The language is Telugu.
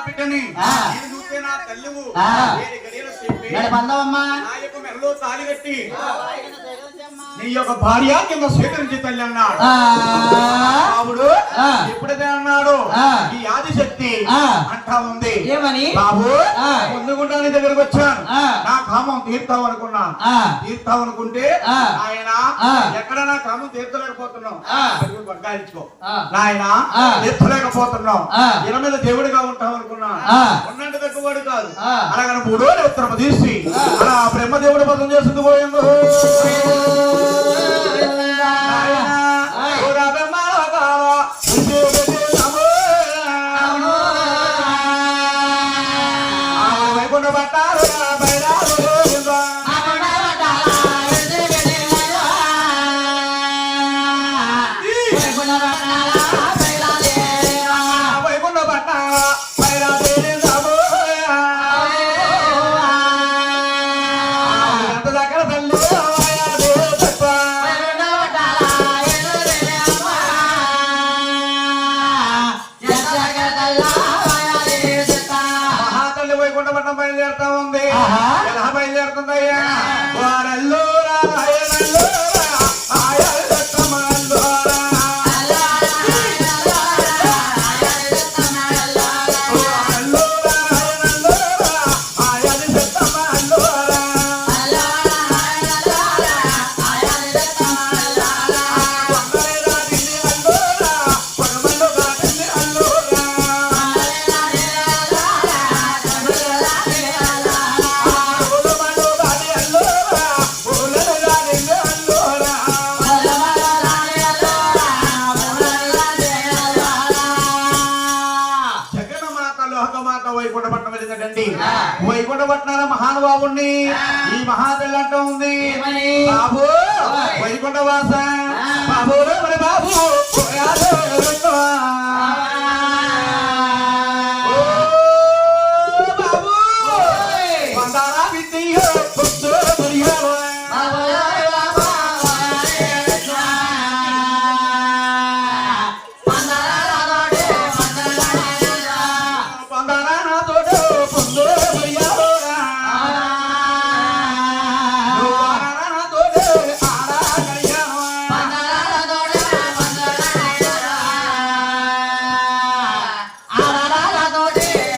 బిడ్డని నేను చూస్తే నా తల్లివు మెడలో తాలి కట్టి నీ యొక్క భార్య కింద స్వీకరించి తల్లి అన్నాడు. బాబుడు ఎప్పుడైతే అన్నాడు ఈ ఆదిశక్తి అంటా ఉంది ఏమని, బాబు ముందుకుంటా నీ దగ్గరకు వచ్చాను, నా కామం తీర్తావనుకున్నాను. తీర్తావనుకుంటే ఆయన ఎక్కడ నా కామం తీర్చలేకపోతున్నావు, బగ్గాయించుకో నాయన తీర్చలేకపోతున్నావు, ఇల మీద దేవుడిగా ఉంటావు అనుకున్నాను. ఉన్నట్టు తక్కువడు కాదు అలాగని 3 రోజులు ఉత్తరమ తీసి అలా బ్రహ్మదేవుడి పదం చేసుకు పోయింది. వైకుంఠ పట్టారు బయలుదేరుతా ఉంది. ఎలా బయలుదేరుతుందయ్యా, వారల్లో వైకుంఠ పట్టణాల మహానుభావుణ్ణి ఈ మహాతల్లి అంటూ ఉంది, బాబు వైకుంఠ వాస బాబు మరి బాబు బాబు